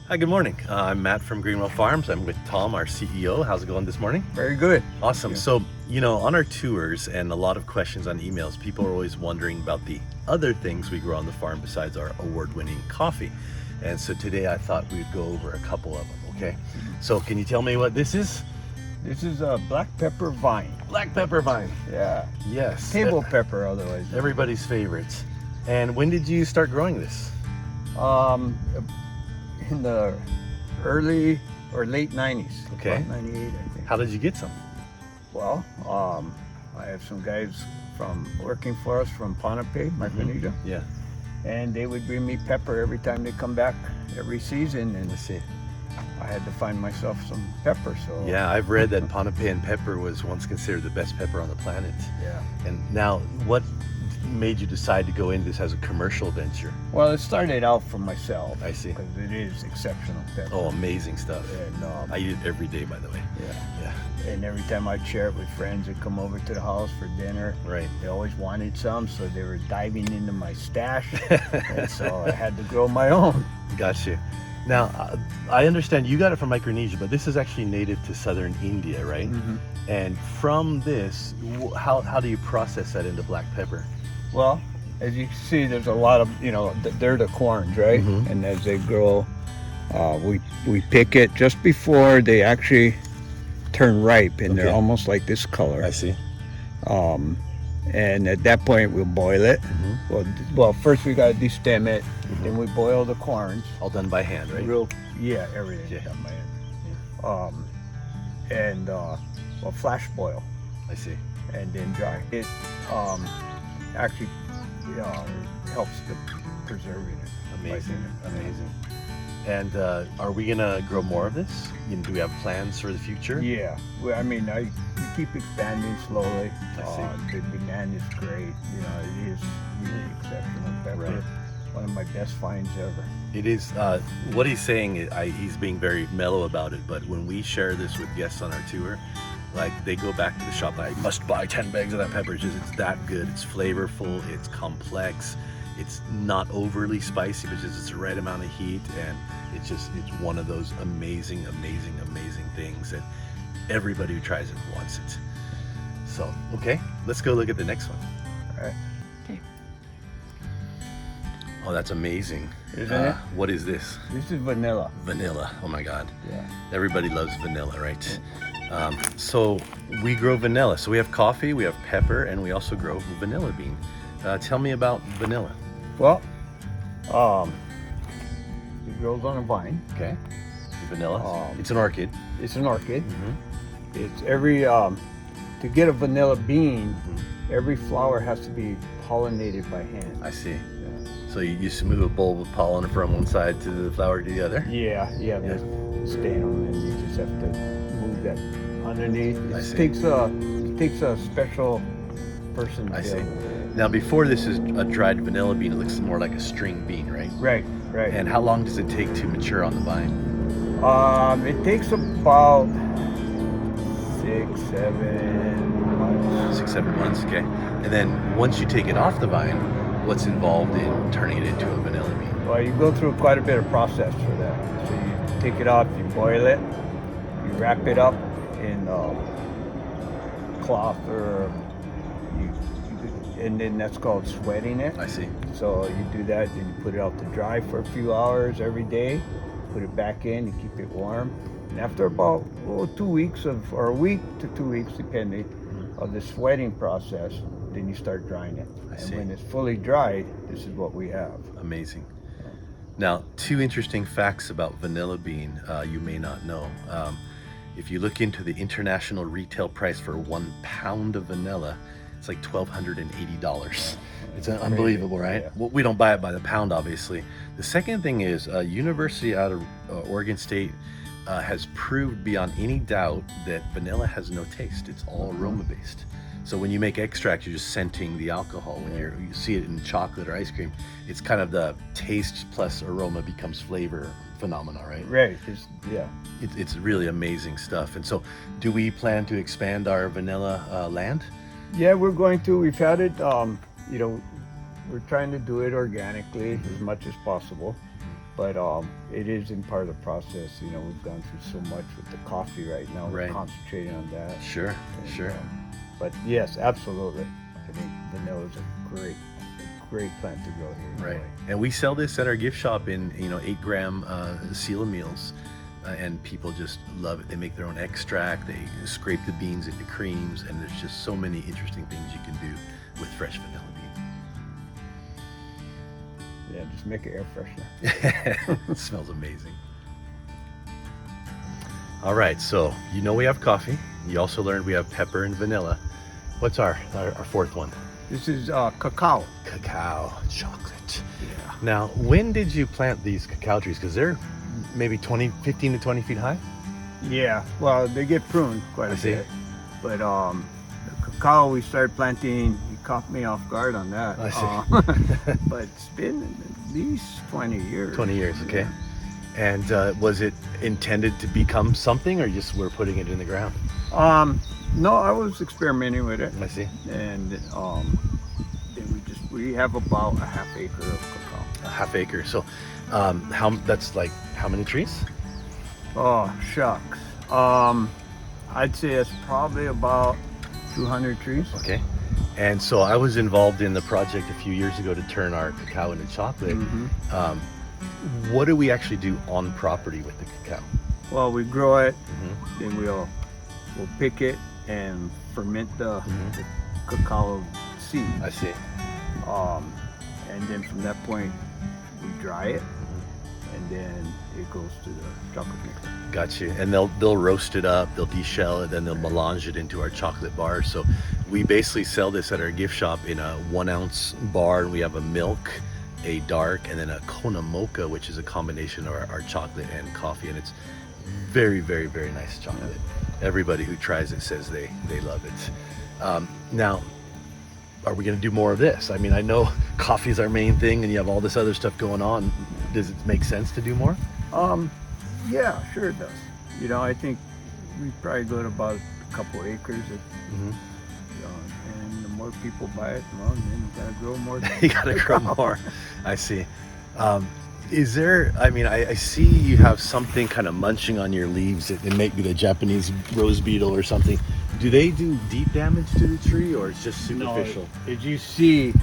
Hi, good morning. I'm Matt from Greenwell Farms. I'm with Tom, our CEO. How's it going this morning? Very good. Awesome. Yeah. So, on our tours and a lot of questions on emails, people are always wondering about the other things we grow on the farm besides our award-winning coffee. And so today I thought we'd go over a couple of them, okay? So can you tell me what this is? This is a black pepper vine. Black pepper vine. Yeah. Yes. Table pepper, otherwise. Everybody's favorites. And when did you start growing this? In the early or late 90s. Okay. About 98, I think. How did you get some? Well, I have some guys from working for us from Ponape, Micronesia, Yeah, and they would bring me pepper every time they come back every season, and let's see. I had to find myself some pepper. So Yeah, I've read that Ponape pepper was once considered the best pepper on the planet. yeah. And now, what made you decide to go into this as a commercial venture? Well, it started out for myself. I see. Because it is exceptional pepper. Oh, amazing stuff. And I eat it every day, by the way. yeah. Yeah, And every time I'd share it with friends that come over to the house for dinner, right. they always wanted some, so they were diving into my stash. And so I had to grow my own. Got you. Now, I understand you got it from Micronesia, but this is actually native to southern India, right? Mm-hmm. And from this, how do you process that into black pepper? Well, as you can see, there's a lot of, they're the corns, right? Mhm. And as they grow, we pick it just before they actually turn ripe, and Okay. they're almost like this color. I see. And at that point, we'll boil it. Mhm. Well, first we gotta destem it, Mhm. then we boil the corns. All done by hand, right? Yeah, everything Okay. done by hand. Flash boil I see. and then dry. It actually helps to preserve it. Amazing, amazing. And are we gonna grow more of this? Do we have plans for the future? Yeah, well, we keep expanding slowly. I see. The demand is great. It is really exceptional pepper. Right. One of my best finds ever. It is. What he's saying, he's being very mellow about it, but when we share this with guests on our tour, like they go back to the shop, I must buy 10 bags of that pepper. It's that good. It's flavorful, it's complex, it's not overly spicy, but just it's the right amount of heat, and it's one of those amazing things that everybody who tries it wants it. So, okay, let's go look at the next one. All right. Oh, that's amazing. Isn't it? What is this? This is vanilla. Vanilla. Oh my God. Yeah. Everybody loves vanilla, right? So we grow vanilla. So we have coffee, we have pepper, and we also grow vanilla bean. Tell me about vanilla. Well, it grows on a vine. Okay. Vanilla. Um, It's an orchid. It's an orchid. Mm-hmm. It's to get a vanilla bean, every flower has to be pollinated by hand. I see. So you just move a bulb of pollen from one side to the flower to the other. Yeah, Yeah. the stain on it. You just have to move that underneath. I It see. takes a special person to I be see. able to do it. Now, before this is a dried vanilla bean, it looks more like a string bean, right? Right. And how long does it take to mature on the vine? It takes about 6, 7 months. 6, 7 months, okay. And then once you take it off the vine, what's involved in turning it into a vanilla bean? Well, you go through quite a bit of process for that. So you take it off, you boil it, you wrap it up in cloth, and then that's called sweating it. I see. So you do that, then you put it out to dry for a few hours every day, put it back in, you keep it warm. And after about 2 weeks or a week to 2 weeks, depending of the sweating process, then you start drying it. I And see. when it's fully dried, this is what we have. Amazing. Now, 2 interesting facts about vanilla bean you may not know. If you look into the international retail price for 1 pound of vanilla, it's like $1,280. It's unbelievable, right? Yeah. Well, we don't buy it by the pound, obviously. The second thing is, University out of Oregon State has proved beyond any doubt that vanilla has no taste. It's all aroma based. So when you make extract, you're just scenting the alcohol. When you see it in chocolate or ice cream, it's kind of the taste plus aroma becomes flavor phenomena, right? Right. It's really amazing stuff. And so, do we plan to expand our vanilla land? Yeah, we're going to. We've had it. We're trying to do it organically as much as possible. But it is in part of the process. You know, we've gone through so much with the coffee right now. Right. We're concentrating on that. Sure, sure. But yes, absolutely. I think vanilla is a great plant to grow here. in Right. Hawaii. And we sell this at our gift shop in 8-gram seal meals, and people just love it. They make their own extract. They scrape the beans into creams, and there's just so many interesting things you can do with fresh vanilla Yeah, just make it air freshener. beans. It smells amazing. All right, so we have coffee. You also learned we have pepper and vanilla. What's our fourth one? This is cacao. Cacao, chocolate. Yeah. Now, when did you plant these cacao trees? Because they're maybe 15 to 20 feet high? Yeah. Well, they get pruned quite I a see. bit. But the cacao we started planting, you caught me off guard on that. I see. But it's been at least 20 years. 20 years, okay. And was it intended to become something, or just we're putting it in the ground? No, I was experimenting with it. I see. And then we have about a half acre of cacao. A half acre. So that's like how many trees? Oh, shucks. I'd say it's probably about 200 trees. Okay. And so I was involved in the project a few years ago to turn our cacao into chocolate. Mm-hmm. What do we actually do on property with the cacao? Well, we grow it, Mm-hmm. then we'll pick it and ferment the cacao seed. I see. And then from that point, we dry it, and then it goes to the chocolate maker. Got you. And they'll roast it up, they'll deshell it, then they'll melange it into our chocolate bars. So we basically sell this at our gift shop in a 1 ounce bar, and we have a milk, a dark, and then a Kona mocha, which is a combination of our chocolate and coffee, and it's very, very, very nice chocolate. Everybody who tries it says they love it. Now, are we going to do more of this? I mean, I know coffee is our main thing, and you have all this other stuff going on. Does it make sense to do more? Yeah, sure it does. You know, I think we probably go to about a couple acres. And the more people buy it, well, then you gotta grow more. You gotta grow more. I see. Is there, I see you have something kind of munching on your leaves. It may be the Japanese rose beetle or something. Do they do deep damage to the tree, or it's just superficial? No, as you see,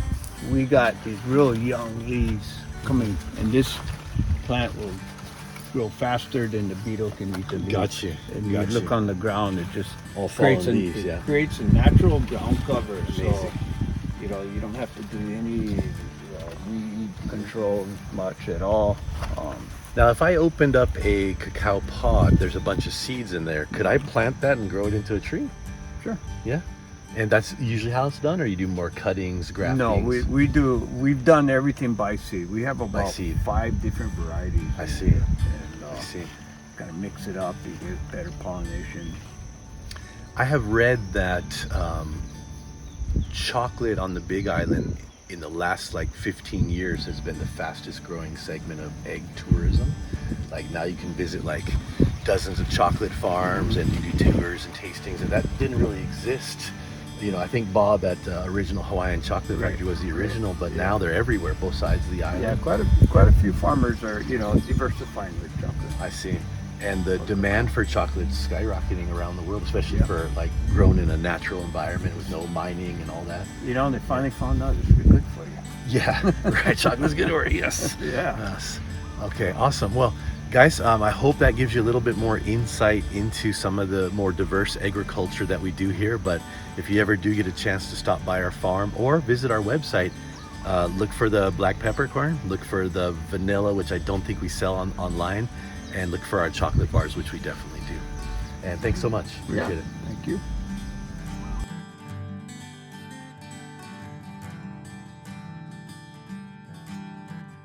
we got these real young leaves coming, and this plant will grow faster than the beetle can eat the leaves. Got you. And you look on the ground, it just All fallen creates leaves, yeah. creates a natural ground cover. Amazing. So, you don't have to do any weed control much at all. Now, if I opened up a cacao pod, there's a bunch of seeds in there. Could I plant that and grow it into a tree? Sure. Yeah. And that's usually how it's done, or you do more cuttings, graftings? No, we've done everything by seed. We have about seed. 5 different varieties. I see. And, I see. kind of mix it up, you get better pollination. I have read that chocolate on the Big Island in the last 15 years has been the fastest growing segment of egg tourism. Like now you can visit dozens of chocolate farms and you do tours and tastings, and that didn't really exist. I think Bob at Original Hawaiian Chocolate Factory was the original, but now they're everywhere, both sides of the island. Yeah, quite a few farmers are, diversifying with chocolate. I see. And the demand for chocolate is skyrocketing around the world, especially for grown in a natural environment with no mining and all that. They finally found out it's good for you. Yeah, right. Chocolate's good for you. Yes. Yeah. Yes. Okay, awesome. Well, guys, I hope that gives you a little bit more insight into some of the more diverse agriculture that we do here. But if you ever do get a chance to stop by our farm or visit our website, look for the black peppercorn, look for the vanilla, which I don't think we sell online, and look for our chocolate bars, which we definitely do. And thanks so much. Appreciate it. Thank you.